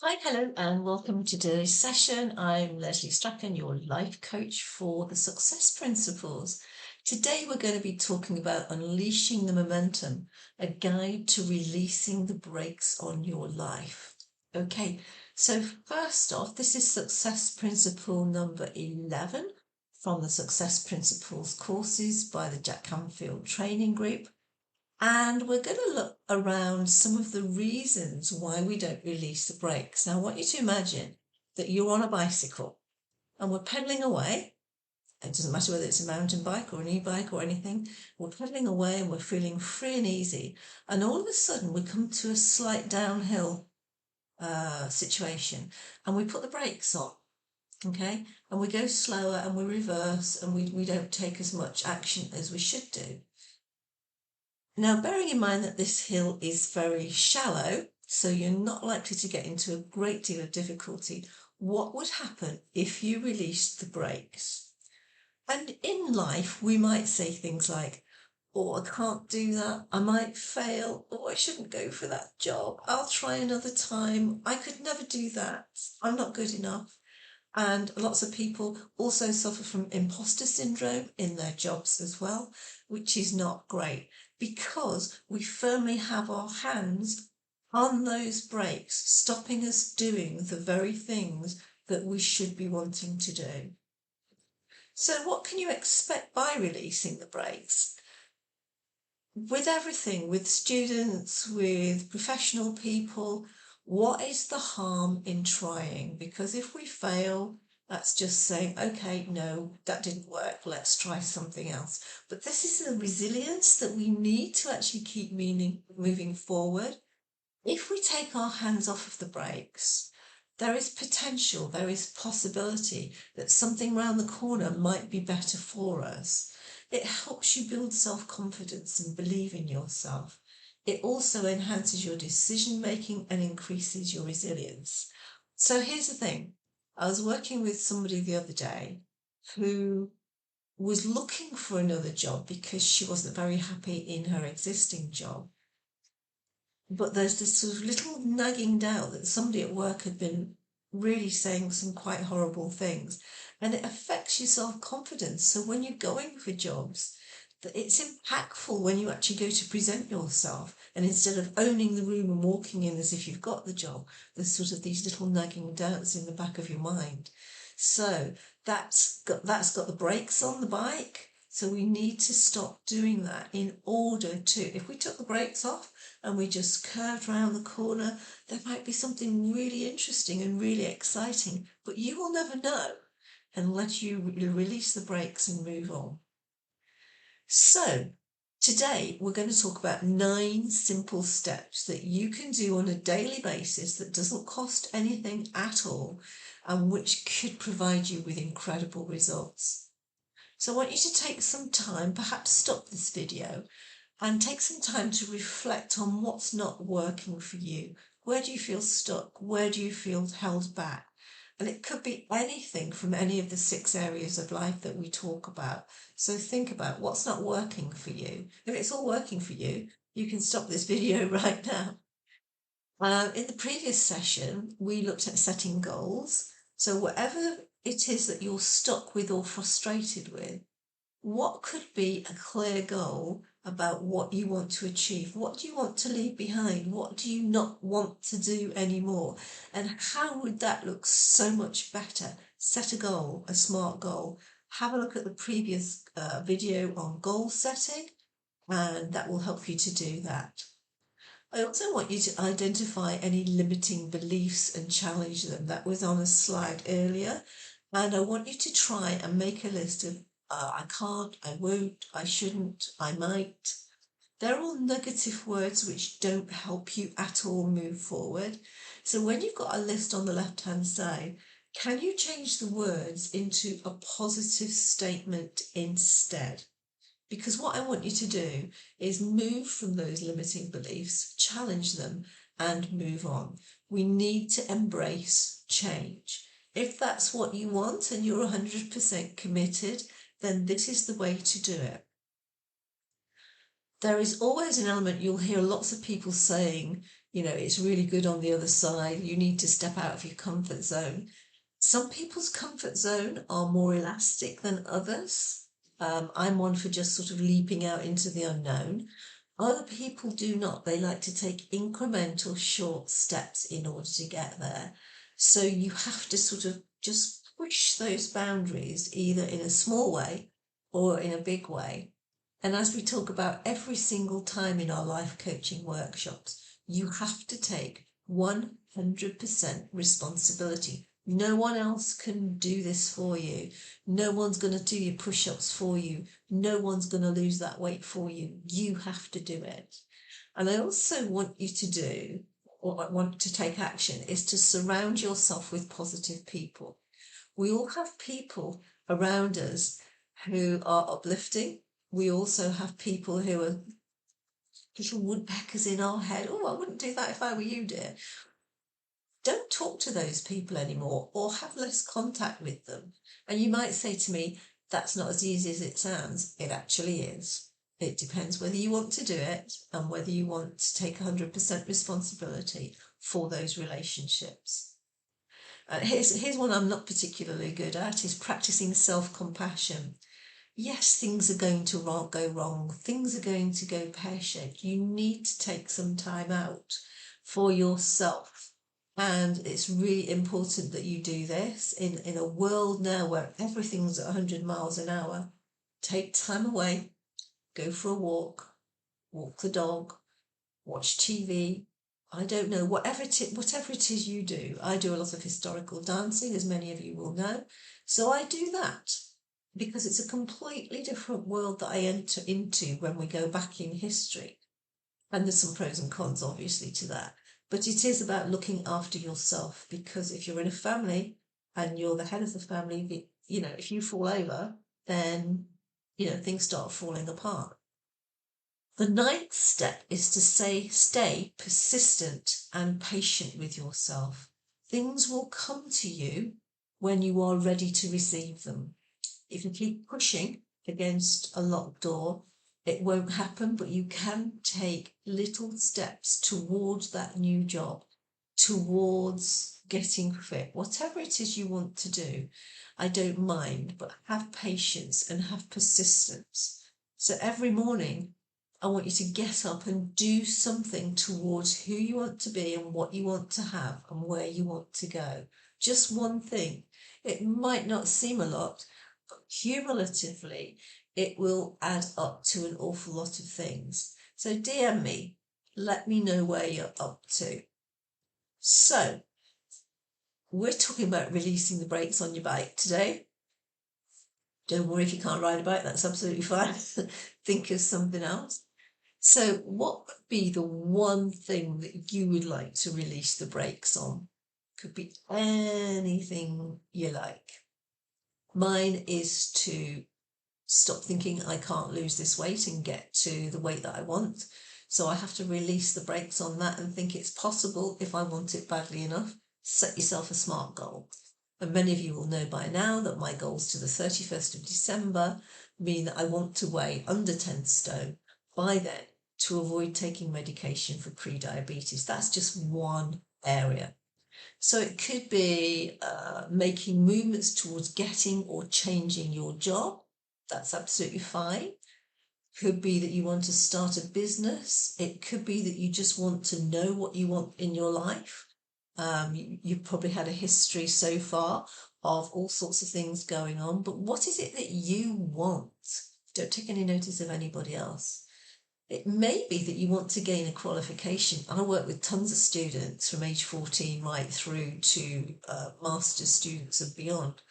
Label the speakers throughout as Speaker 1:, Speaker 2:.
Speaker 1: Hi, hello, and welcome to today's session. I'm Leslie Strachan, your life coach for the Success Principles. Today, we're going to be talking about unleashing the momentum, a guide to releasing the brakes on your life. Okay, so first off, this is Success Principle number 11 from the Success Principles courses by the Jack Canfield Training Group. And we're going to look around some of the reasons why we don't release the brakes. Now, I want you to imagine that you're on a bicycle and we're pedaling away. It doesn't matter whether it's a mountain bike or an e-bike or anything. We're pedaling away and we're feeling free and easy. And all of a sudden, we come to a slight downhill situation and we put the brakes on. Okay, and we go slower and we reverse and we don't take as much action as we should do. Now, bearing in mind that this hill is very shallow, so you're not likely to get into a great deal of difficulty, what would happen if you released the brakes? And in life, we might say things like, oh, I can't do that. I might fail. Oh, I shouldn't go for that job. I'll try another time. I could never do that. I'm not good enough. And lots of people also suffer from imposter syndrome in their jobs as well, which is not great because we firmly have our hands on those brakes, stopping us doing the very things that we should be wanting to do. So what can you expect by releasing the brakes? With everything, with students, with professional people, what is the harm in trying? Because if we fail, that's just saying, okay, no, that didn't work, let's try something else. But this is the resilience that we need to actually keep moving forward. If we take our hands off of the brakes, there is potential, there is possibility that something round the corner might be better for us. It helps you build self-confidence and believe in yourself. It also enhances your decision making and increases your resilience. So here's the thing. I was working with somebody the other day who was looking for another job because she wasn't very happy in her existing job. But there's this sort of little nagging doubt that somebody at work had been really saying some quite horrible things, and it affects your self-confidence. So when you're going for jobs, it's impactful when you actually go to present yourself, and instead of owning the room and walking in as if you've got the job, there's sort of these little nagging doubts in the back of your mind. So that's got the brakes on the bike. So we need to stop doing that in order to, if we took the brakes off and we just curved around the corner, there might be something really interesting and really exciting, but you will never know unless you release the brakes and move on. So today we're going to talk about 9 simple steps that you can do on a daily basis that doesn't cost anything at all and which could provide you with incredible results. So I want you to take some time, perhaps stop this video and take some time to reflect on what's not working for you. Where do you feel stuck? Where do you feel held back? And it could be anything from any of the 6 areas of life that we talk about. So think about what's not working for you. If it's all working for you, you can stop this video right now. In the previous session, we looked at setting goals. So whatever it is that you're stuck with or frustrated with, what could be a clear goal about what you want to achieve? What do you want to leave behind? What do you not want to do anymore? And how would that look so much better? Set a goal, a smart goal. Have a look at the previous video on goal setting, and that will help you to do that. I also want you to identify any limiting beliefs and challenge them. That was on a slide earlier. And I want you to try and make a list of I can't, I won't, I shouldn't, I might. They're all negative words which don't help you at all move forward. So when you've got a list on the left-hand side, can you change the words into a positive statement instead? Because what I want you to do is move from those limiting beliefs, challenge them, and move on. We need to embrace change. If that's what you want and you're 100% committed, then this is the way to do it. There is always an element, you'll hear lots of people saying, It's really good on the other side. You need to step out of your comfort zone. Some people's comfort zone are more elastic than others. I'm one for just sort of leaping out into the unknown. Other people do not. They like to take incremental short steps in order to get there. So you have to sort of just push those boundaries either in a small way or in a big way. And as we talk about every single time in our life coaching workshops, you have to take 100% responsibility. No one else can do this for you. No one's going to do your push-ups for you. No one's going to lose that weight for you. You have to do it. And I also want you to do, or I want to take action, is to surround yourself with positive people. We all have people around us who are uplifting. We also have people who are little woodpeckers in our head. Oh, I wouldn't do that if I were you, dear. Don't talk to those people anymore or have less contact with them. And you might say to me, that's not as easy as it sounds. It actually is. It depends whether you want to do it and whether you want to take 100% responsibility for those relationships. Here's one I'm not particularly good at, is practicing self-compassion. Yes, things are going to go wrong. Things are going to go pear-shaped. You need to take some time out for yourself. And it's really important that you do this in a world now where everything's at 100 miles an hour. Take time away, go for a walk the dog, watch TV. I don't know, whatever it is you do. I do a lot of historical dancing, as many of you will know. So I do that because it's a completely different world that I enter into when we go back in history. And there's some pros and cons, obviously, to that. But it is about looking after yourself, because if you're in a family and you're the head of the family, if you fall over, then, things start falling apart. The ninth step is to stay persistent and patient with yourself. Things will come to you when you are ready to receive them. If you keep pushing against a locked door, it won't happen, but you can take little steps towards that new job, towards getting fit, whatever it is you want to do. I don't mind, but have patience and have persistence. So every morning, I want you to get up and do something towards who you want to be and what you want to have and where you want to go. Just one thing. It might not seem a lot, but cumulatively, it will add up to an awful lot of things. So DM me, let me know where you're up to. So, we're talking about releasing the brakes on your bike today. Don't worry if you can't ride a bike, that's absolutely fine. Think of something else. So what would be the one thing that you would like to release the brakes on? Could be anything you like. Mine is to stop thinking I can't lose this weight and get to the weight that I want. So I have to release the brakes on that and think it's possible if I want it badly enough. Set yourself a SMART goal. And many of you will know by now that my goals to the 31st of December mean that I want to weigh under 10 stone by then to avoid taking medication for pre-diabetes. That's just one area. So it could be making movements towards getting or changing your job. That's absolutely fine. Could be that you want to start a business. It could be that you just want to know what you want in your life. You've probably had a history so far of all sorts of things going on, but what is it that you want? Don't take any notice of anybody else. It may be that you want to gain a qualification. I work with tons of students from age 14 right through to master's students and beyond.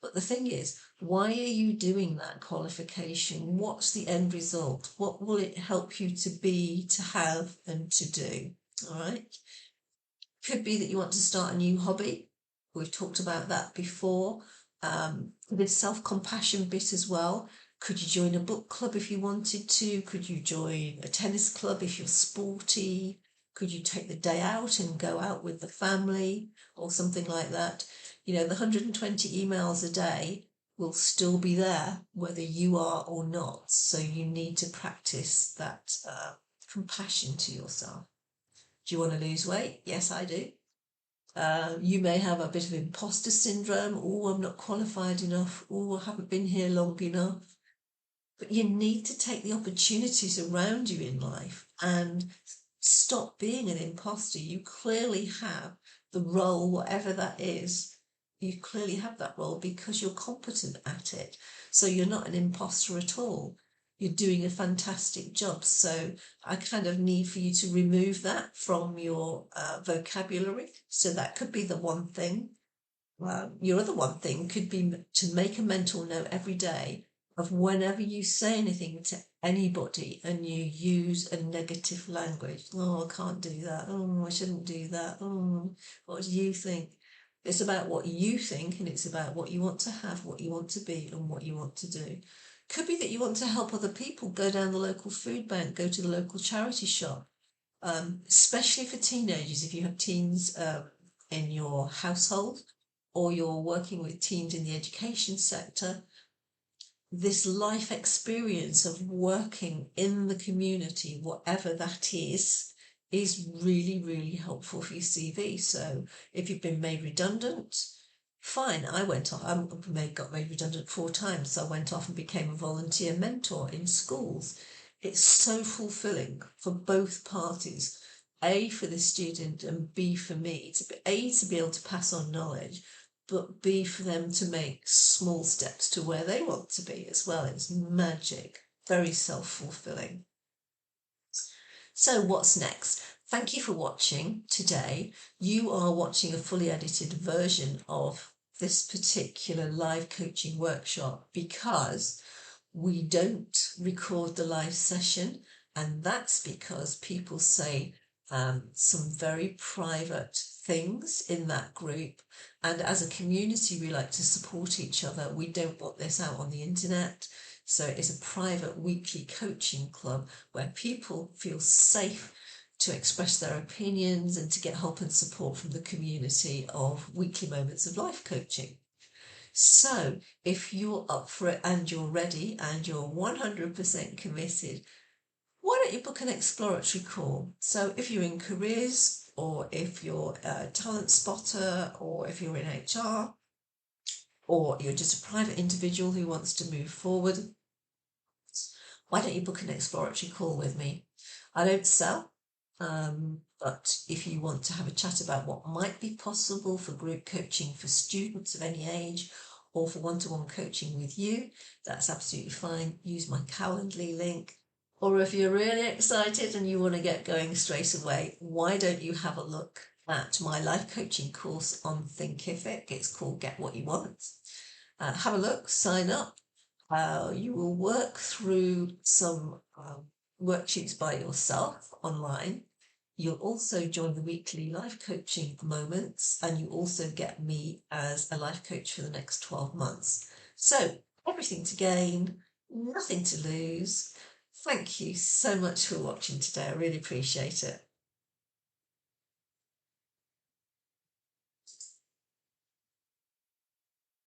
Speaker 1: But the thing is, why are you doing that qualification? What's the end result? What will it help you to be, to have, and to do? All right. Could be that you want to start a new hobby. We've talked about that before. The self-compassion bit as well. Could you join a book club if you wanted to? Could you join a tennis club if you're sporty? Could you take the day out and go out with the family or something like that? The 120 emails a day will still be there whether you are or not. So you need to practice that compassion to yourself. Do you want to lose weight? Yes, I do. You may have a bit of imposter syndrome. Oh, I'm not qualified enough. Oh, I haven't been here long enough. But you need to take the opportunities around you in life and stop being an imposter. You clearly have the role, whatever that is. You clearly have that role because you're competent at it. So you're not an imposter at all. You're doing a fantastic job. So I kind of need for you to remove that from your vocabulary. So that could be the one thing. Your other one thing could be to make a mental note every day of whenever you say anything to anybody and you use a negative language. Oh, I can't do that. Oh, I shouldn't do that. Oh, what do you think? It's about what you think, and it's about what you want to have, what you want to be, and what you want to do. Could be that you want to help other people, go down the local food bank, go to the local charity shop, especially for teenagers. If you have teens in your household, or you're working with teens in the education sector, this life experience of working in the community, whatever that is really, really helpful for your CV. So if you've been made redundant, fine. I went off, got made redundant 4 times. So I went off and became a volunteer mentor in schools. It's so fulfilling for both parties. A, for the student, and B, for me, to be able to pass on knowledge, but B, for them to make small steps to where they want to be as well. It's magic, very self-fulfilling. So what's next? Thank you for watching today. You are watching a fully edited version of this particular live coaching workshop because we don't record the live session, and that's because people say some very private things in that group, and as a community we like to support each other. We don't want this out on the internet, so it's a private weekly coaching club where people feel safe to express their opinions and to get help and support from the community of weekly moments of life coaching. So if you're up for it and you're ready and you're 100% committed, why don't you book an exploratory call? So if you're in careers, or if you're a talent spotter, or if you're in HR, or you're just a private individual who wants to move forward, why don't you book an exploratory call with me? I don't sell, but if you want to have a chat about what might be possible for group coaching for students of any age, or for one-to-one coaching with you, that's absolutely fine. Use my Calendly link. Or if you're really excited and you want to get going straight away, why don't you have a look at my life coaching course on Thinkific? It's called Get What You Want. Have a look, sign up. You will work through some worksheets by yourself online. You'll also join the weekly life coaching moments, and you also get me as a life coach for the next 12 months. So everything to gain, nothing to lose. Thank you so much for watching today. I really appreciate it.